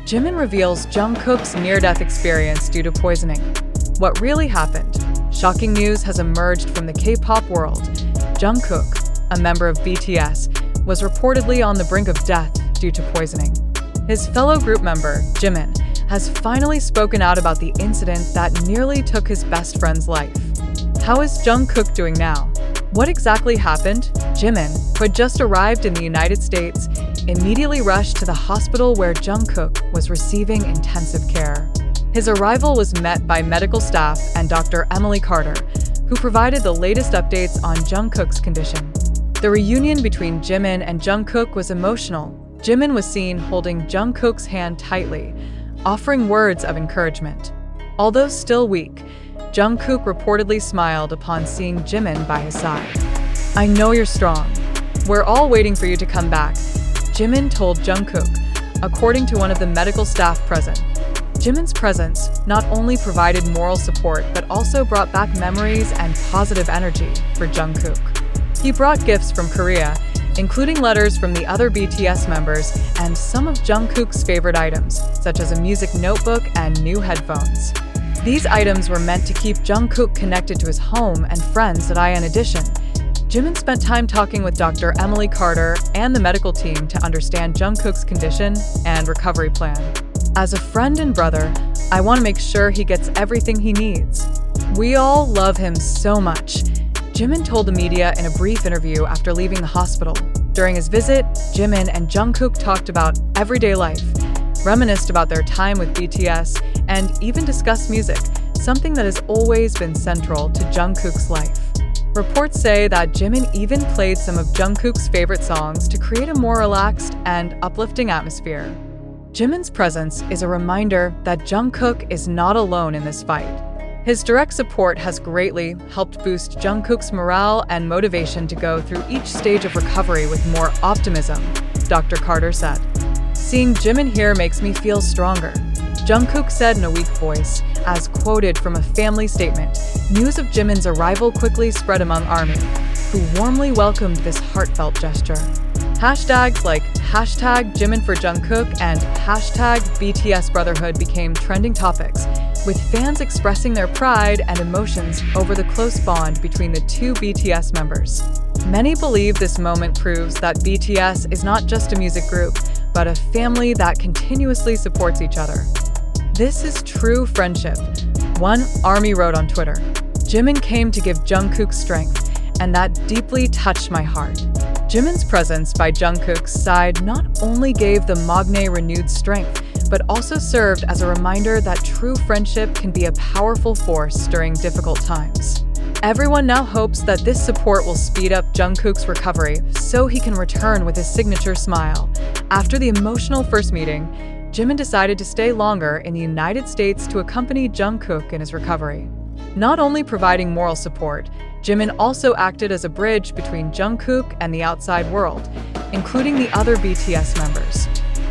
Jimin reveals Jungkook's near-death experience due to poisoning. What really happened? Shocking news has emerged from the K-pop world. Jungkook, a member of BTS, was reportedly on the brink of death due to poisoning. His fellow group member, Jimin, has finally spoken out about the incident that nearly took his best friend's life. How is Jungkook doing now? What exactly happened? Jimin, who had just arrived in the United States, immediately rushed to the hospital where Jungkook was receiving intensive care. His arrival was met by medical staff and Dr. Emily Carter, who provided the latest updates on Jungkook's condition. The reunion between Jimin and Jungkook was emotional. Jimin was seen holding Jungkook's hand tightly, offering words of encouragement. Although still weak, Jungkook reportedly smiled upon seeing Jimin by his side. "I know you're strong. We're all waiting for you to come back," Jimin told Jungkook, according to one of the medical staff present. Jimin's presence not only provided moral support but also brought back memories and positive energy for Jungkook. He brought gifts from Korea, including letters from the other BTS members and some of Jungkook's favorite items, such as a music notebook and new headphones. These items were meant to keep Jungkook connected to his home and friends at IN Edition. Jimin spent time talking with Dr. Emily Carter and the medical team to understand Jungkook's condition and recovery plan. "As a friend and brother, I want to make sure he gets everything he needs. We all love him so much," Jimin told the media in a brief interview after leaving the hospital. During his visit, Jimin and Jungkook talked about everyday life, reminisced about their time with BTS, and even discussed music, something that has always been central to Jungkook's life. Reports say that Jimin even played some of Jungkook's favorite songs to create a more relaxed and uplifting atmosphere. Jimin's presence is a reminder that Jungkook is not alone in this fight. His direct support has greatly helped boost Jungkook's morale and motivation to go through each stage of recovery with more optimism, Dr. Carter said. "Seeing Jimin here makes me feel stronger," Jungkook said in a weak voice, as quoted from a family statement. News of Jimin's arrival quickly spread among ARMY, who warmly welcomed this heartfelt gesture. Hashtags like #Jimin for Jungkook and #BTS Brotherhood became trending topics, with fans expressing their pride and emotions over the close bond between the two BTS members. Many believe this moment proves that BTS is not just a music group, but a family that continuously supports each other. "This is true friendship," one ARMY wrote on Twitter. "Jimin came to give Jungkook strength, and that deeply touched my heart." Jimin's presence by Jungkook's side not only gave the Magne renewed strength, but also served as a reminder that true friendship can be a powerful force during difficult times. Everyone now hopes that this support will speed up Jungkook's recovery so he can return with his signature smile. After the emotional first meeting, Jimin decided to stay longer in the United States to accompany Jungkook in his recovery. Not only providing moral support, Jimin also acted as a bridge between Jungkook and the outside world, including the other BTS members.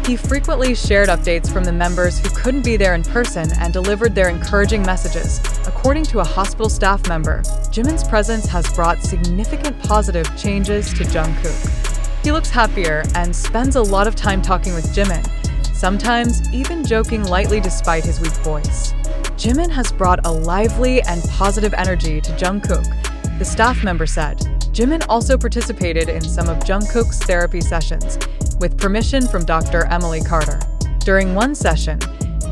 He frequently shared updates from the members who couldn't be there in person and delivered their encouraging messages. According to a hospital staff member, Jimin's presence has brought significant positive changes to Jungkook. He looks happier and spends a lot of time talking with Jimin, sometimes even joking lightly despite his weak voice. Jimin has brought a lively and positive energy to Jungkook, the staff member said. Jimin also participated in some of Jungkook's therapy sessions, with permission from Dr. Emily Carter. During one session,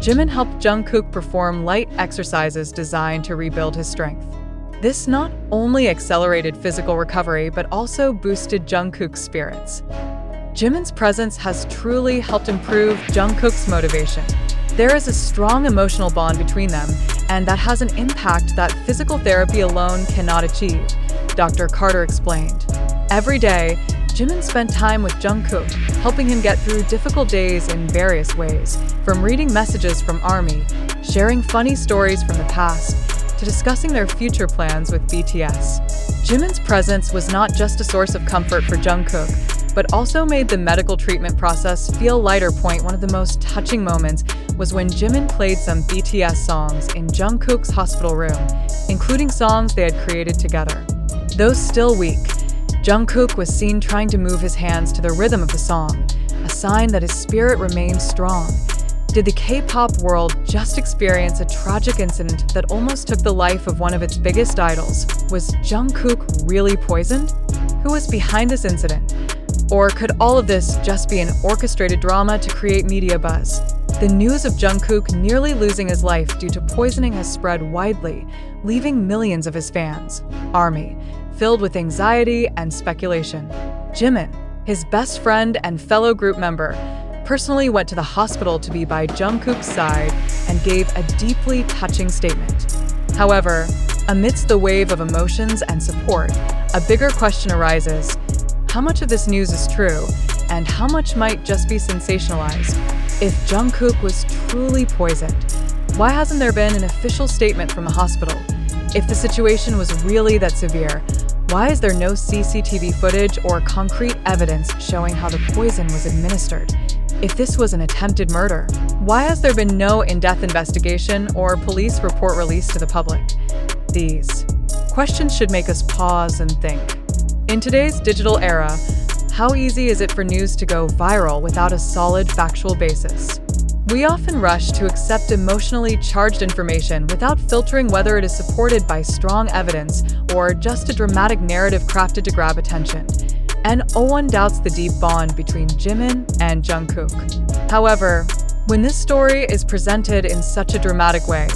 Jimin helped Jungkook perform light exercises designed to rebuild his strength. This not only accelerated physical recovery but also boosted Jungkook's spirits. Jimin's presence has truly helped improve Jungkook's motivation. There is a strong emotional bond between them, and that has an impact that physical therapy alone cannot achieve, Dr. Carter explained. Every day, Jimin spent time with Jungkook, helping him get through difficult days in various ways, from reading messages from ARMY, sharing funny stories from the past, to discussing their future plans with BTS. Jimin's presence was not just a source of comfort for Jungkook, but also made the medical treatment process feel lighter. One of the most touching moments was when Jimin played some BTS songs in Jungkook's hospital room, including songs they had created together. Though still weak, Jungkook was seen trying to move his hands to the rhythm of the song, a sign that his spirit remained strong. Did the K-pop world just experience a tragic incident that almost took the life of one of its biggest idols? Was Jungkook really poisoned? Who was behind this incident? Or could all of this just be an orchestrated drama to create media buzz? The news of Jungkook nearly losing his life due to poisoning has spread widely, leaving millions of his fans, ARMY, filled with anxiety and speculation. Jimin, his best friend and fellow group member, personally went to the hospital to be by Jungkook's side and gave a deeply touching statement. However, amidst the wave of emotions and support, a bigger question arises: how much of this news is true, and how much might just be sensationalized? If Jungkook was truly poisoned, why hasn't there been an official statement from the hospital? If the situation was really that severe, why is there no CCTV footage or concrete evidence showing how the poison was administered? If this was an attempted murder, why has there been no in-depth investigation or police report released to the public? These questions should make us pause and think. In today's digital era, how easy is it for news to go viral without a solid factual basis? We often rush to accept emotionally charged information without filtering whether it is supported by strong evidence or just a dramatic narrative crafted to grab attention. And no one doubts the deep bond between Jimin and Jungkook. However, when this story is presented in such a dramatic way,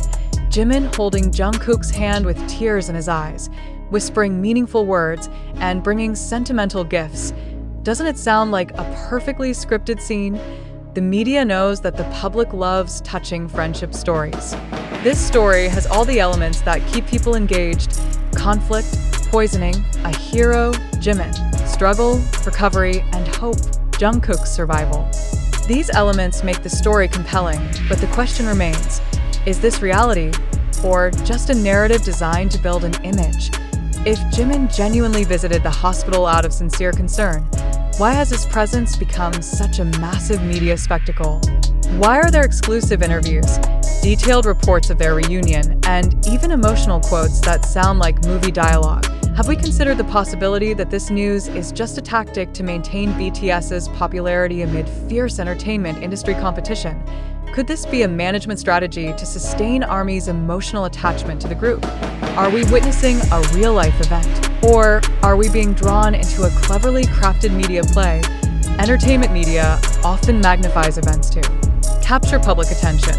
Jimin holding Jungkook's hand with tears in his eyes, whispering meaningful words, and bringing sentimental gifts, doesn't it sound like a perfectly scripted scene? The media knows that the public loves touching friendship stories. This story has all the elements that keep people engaged: conflict, poisoning, a hero, Jimin, struggle, recovery, and hope, Jungkook's survival. These elements make the story compelling, but the question remains: is this reality, or just a narrative designed to build an image? If Jimin genuinely visited the hospital out of sincere concern, why has his presence become such a massive media spectacle? Why are there exclusive interviews, detailed reports of their reunion, and even emotional quotes that sound like movie dialogue? Have we considered the possibility that this news is just a tactic to maintain BTS's popularity amid fierce entertainment industry competition? Could this be a management strategy to sustain ARMY's emotional attachment to the group? Are we witnessing a real-life event? Or are we being drawn into a cleverly crafted media play? Entertainment media often magnifies events to capture public attention.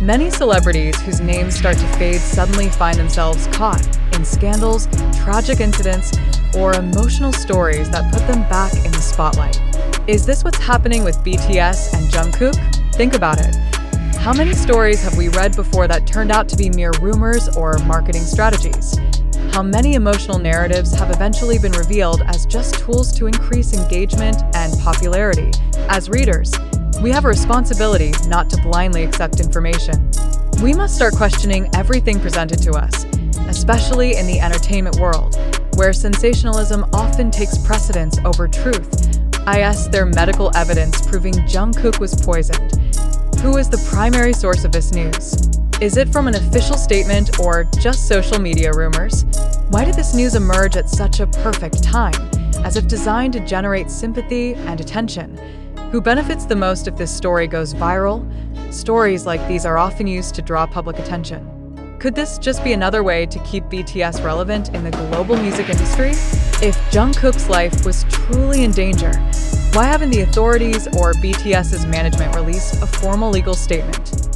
Many celebrities whose names start to fade suddenly find themselves caught in scandals, tragic incidents, or emotional stories that put them back in the spotlight. Is this what's happening with BTS and Jungkook? Think about it. How many stories have we read before that turned out to be mere rumors or marketing strategies? How many emotional narratives have eventually been revealed as just tools to increase engagement and popularity? As readers, we have a responsibility not to blindly accept information. We must start questioning everything presented to us, especially in the entertainment world, where sensationalism often takes precedence over truth. Is there medical evidence proving Jungkook was poisoned? Who is the primary source of this news? Is it from an official statement or just social media rumors? Why did this news emerge at such a perfect time, as if designed to generate sympathy and attention? Who benefits the most if this story goes viral? Stories like these are often used to draw public attention. Could this just be another way to keep BTS relevant in the global music industry? If Jungkook's life was truly in danger, why haven't the authorities or BTS's management released a formal legal statement?